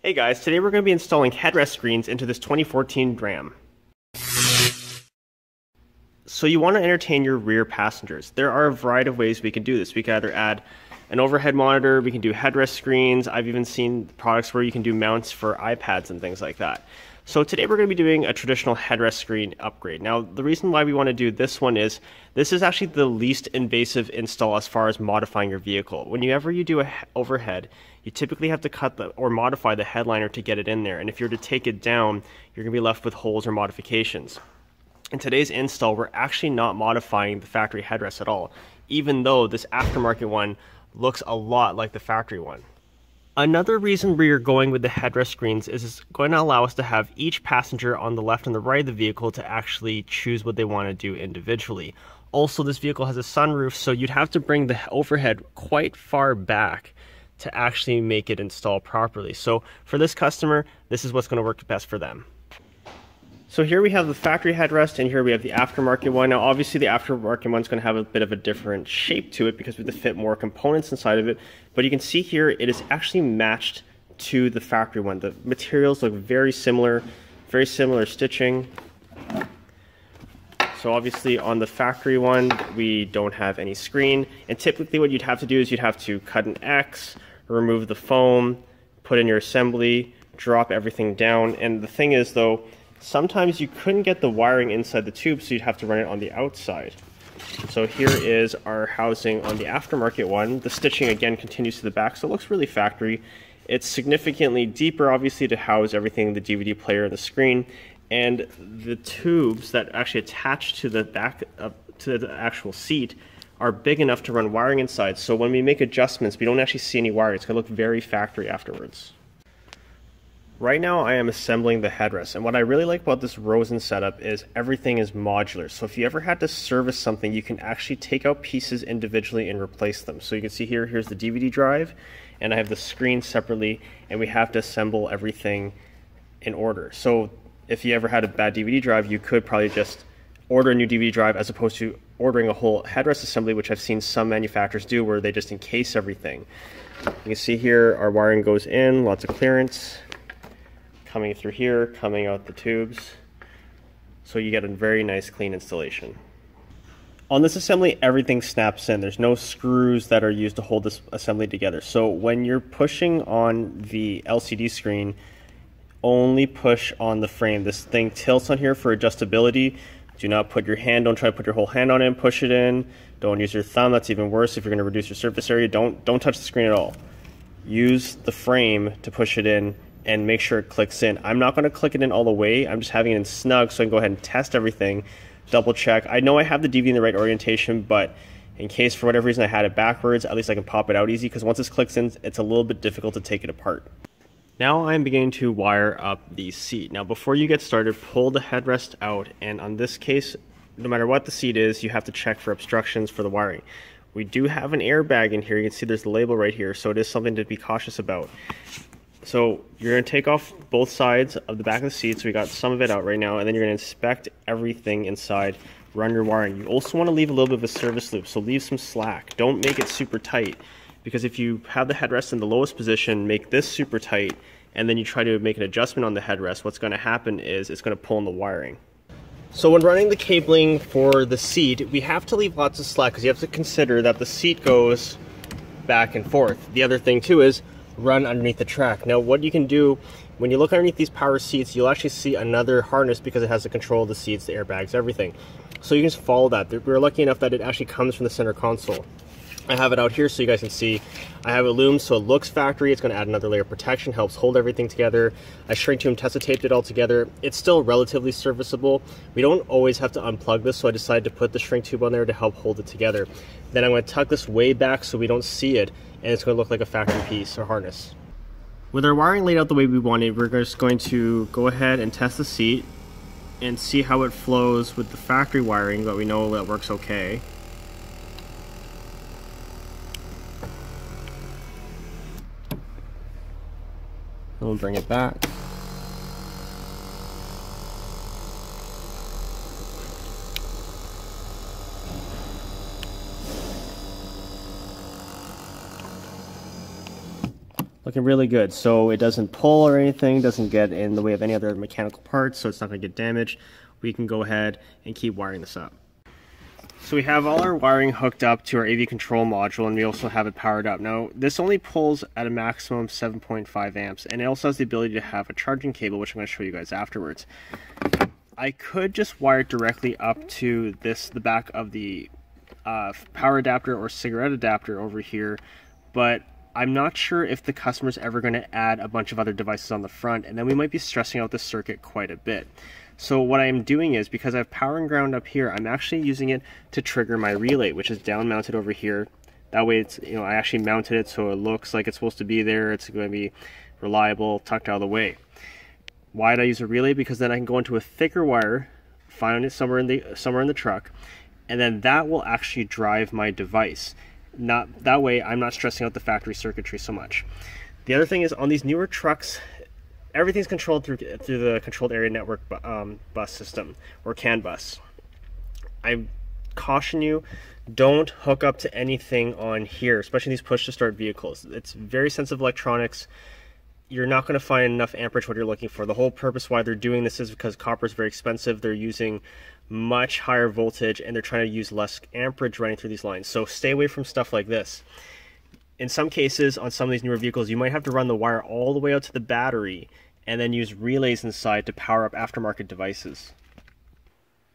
Hey guys, today we're going to be installing headrest screens into this 2014 Ram. So you want to entertain your rear passengers. There are a variety of ways we can do this. We can either add an overhead monitor, we can do headrest screens. I've even seen products where you can do mounts for iPads and things like that. So today we're going to be doing a traditional headrest screen upgrade. Now the reason why we want to do this one is this is actually the least invasive install as far as modifying your vehicle. Whenever you do a overhead, you typically have to cut or modify the headliner to get it in there. And if you're to take it down, you're going to be left with holes or modifications. In today's install, we're actually not modifying the factory headrest at all, even though this aftermarket one looks a lot like the factory one. Another reason we are going with the headrest screens is it's going to allow us to have each passenger on the left and the right of the vehicle to actually choose what they want to do individually. Also, this vehicle has a sunroof, so you'd have to bring the overhead quite far back to actually make it install properly. So for this customer, this is what's going to work best for them. So here we have the factory headrest, and here we have the aftermarket one. Now obviously the aftermarket one's going to have a bit of a different shape to it because we have to fit more components inside of it. But you can see here it is actually matched to the factory one. The materials look very similar stitching. So obviously on the factory one we don't have any screen, and typically what you'd have to do is you'd have to cut an X, remove the foam, put in your assembly, drop everything down. And the thing is though, sometimes you couldn't get the wiring inside the tube, so you'd have to run it on the outside. So here is our housing on the aftermarket one. The stitching again continues to the back, so it looks really factory. It's significantly deeper obviously to house everything, the DVD player and the screen, and the tubes that actually attach to the back to the actual seat are big enough to run wiring inside. So when we make adjustments, we don't actually see any wiring. It's going to look very factory afterwards. Right now I am assembling the headrest, and what I really like about this Rosen setup is everything is modular. So if you ever had to service something, you can actually take out pieces individually and replace them. So you can see here, here's the DVD drive, and I have the screen separately, and we have to assemble everything in order. So if you ever had a bad DVD drive, you could probably just order a new DVD drive as opposed to ordering a whole headrest assembly, which I've seen some manufacturers do where they just encase everything. You can see here our wiring goes in, lots of clearance coming through here, coming out the tubes, so you get a very nice clean installation. On this assembly, everything snaps in. There's no screws that are used to hold this assembly together. So when you're pushing on the LCD screen, only push on the frame. This thing tilts on here for adjustability. Do not put your hand, don't try to put your whole hand on it and push it in. Don't use your thumb, that's even worse if you're going to reduce your surface area. Don't touch the screen at all. Use the frame to push it in and make sure it clicks in. I'm not going to click it in all the way, I'm just having it in snug so I can go ahead and test everything, double check. I know I have the DVD in the right orientation, but in case for whatever reason I had it backwards, at least I can pop it out easy, because once it clicks in, it's a little bit difficult to take it apart. Now I'm beginning to wire up the seat. Now before you get started, pull the headrest out, and on this case, no matter what the seat is, you have to check for obstructions for the wiring. We do have an airbag in here. You can see there's the label right here, so it is something to be cautious about. So you're going to take off both sides of the back of the seat, so we got some of it out right now, and then you're going to inspect everything inside, run your wiring. You also want to leave a little bit of a service loop, so leave some slack. Don't make it super tight, because if you have the headrest in the lowest position, make this super tight, and then you try to make an adjustment on the headrest, what's going to happen is it's going to pull on the wiring. So when running the cabling for the seat, we have to leave lots of slack, because you have to consider that the seat goes back and forth. The other thing too is run underneath the track. Now what you can do, when you look underneath these power seats, you'll actually see another harness because it has the control of the seats, the airbags, everything. So you can just follow that. We're lucky enough that it actually comes from the center console. I have it out here so you guys can see. I have it loomed so it looks factory. It's going to add another layer of protection, helps hold everything together. I shrink tube test taped it all together. It's still relatively serviceable. We don't always have to unplug this, so I decided to put the shrink tube on there to help hold it together. Then I'm going to tuck this way back so we don't see it, and it's going to look like a factory piece or harness. With our wiring laid out the way we wanted, we're just going to go ahead and test the seat and see how it flows with the factory wiring, but we know that works okay. We'll bring it back. Look looking really good. So it doesn't pull or anything, doesn't get in the way of any other mechanical parts, so it's not going to get damaged. We can go ahead and keep wiring this up. So we have all our wiring hooked up to our AV control module, and we also have it powered up. Now, this only pulls at a maximum 7.5 amps, and it also has the ability to have a charging cable, which I'm going to show you guys afterwards. I could just wire it directly up to the back of the power adapter or cigarette adapter over here, but I'm not sure if the customer's ever going to add a bunch of other devices on the front, and then we might be stressing out the circuit quite a bit. So what I'm doing is, because I have power and ground up here, I'm actually using it to trigger my relay, which is down mounted over here. That way it's, I actually mounted it so it looks like it's supposed to be there. It's going to be reliable, tucked out of the way. Why did I use a relay? Because then I can go into a thicker wire, find it somewhere in the truck, and then that will actually drive my device. That way I'm not stressing out the factory circuitry so much. The other thing is, on these newer trucks, everything's controlled through the controlled area network bus system, or CAN bus. I caution you, don't hook up to anything on here, especially these push to start vehicles. It's very sensitive electronics. You're not going to find enough amperage what you're looking for. The whole purpose why they're doing this is because copper is very expensive. They're using much higher voltage, and they're trying to use less amperage running through these lines. So stay away from stuff like this. In some cases, on some of these newer vehicles, you might have to run the wire all the way out to the battery and then use relays inside to power up aftermarket devices.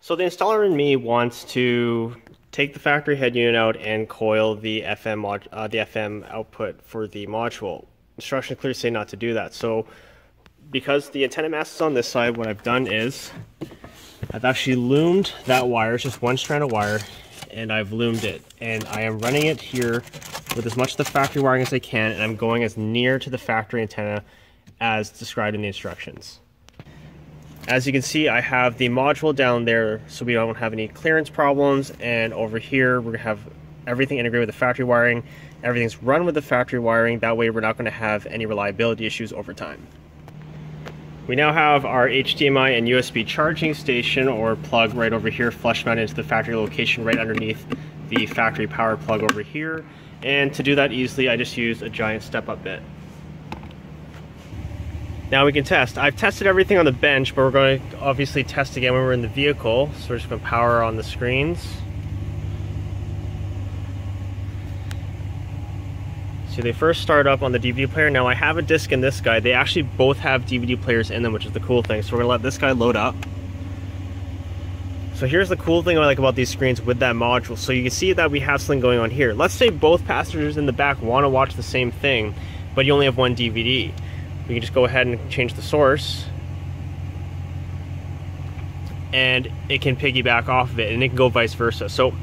So the installer in me wants to take the factory head unit out and coil the FM output for the module. Instructions clearly say not to do that. So because the antenna mast is on this side, what I've done is I've actually loomed that wire. It's just one strand of wire, and I've loomed it, and I am running it here with as much of the factory wiring as I can, and I'm going as near to the factory antenna as described in the instructions. As you can see, I have the module down there so we don't have any clearance problems, and over here we're going to have everything integrated with the factory wiring. Everything's run with the factory wiring, that way we're not going to have any reliability issues over time. We now have our HDMI and USB charging station or plug right over here, flush mounted into the factory location right underneath the factory power plug over here. And to do that easily, I just used a giant step-up bit. Now we can test. I've tested everything on the bench, but we're going to obviously test again when we're in the vehicle. So we're just going to power on the screens. So they first start up on the DVD player. Now I have a disc in this guy. They actually both have DVD players in them, which is the cool thing. So we're going to let this guy load up. So here's the cool thing I like about these screens with that module. So you can see that we have something going on here. Let's say both passengers in the back want to watch the same thing, but you only have one DVD. We can just go ahead and change the source, and it can piggyback off of it, and it can go vice versa. So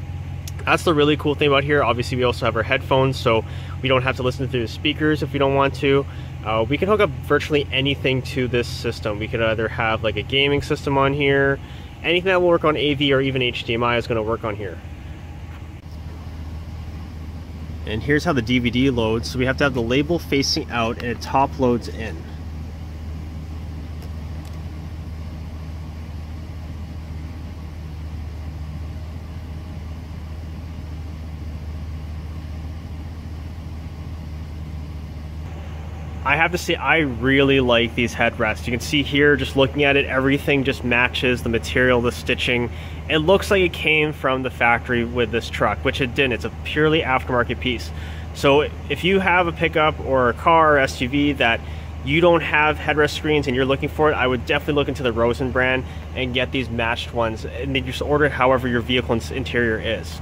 that's the really cool thing about here. Obviously we also have our headphones, so we don't have to listen through the speakers if we don't want to. We can hook up virtually anything to this system. We could either have like a gaming system on here, anything that will work on AV or even HDMI is going to work on here. And here's how the DVD loads. So we have to have the label facing out, and it top loads in. I have to say, I really like these headrests. You can see here, just looking at it, everything just matches the material, the stitching. It looks like it came from the factory with this truck, which it didn't. It's a purely aftermarket piece. So if you have a pickup or a car or SUV that you don't have headrest screens and you're looking for it, I would definitely look into the Rosen brand and get these matched ones, and then just order it however your vehicle interior is.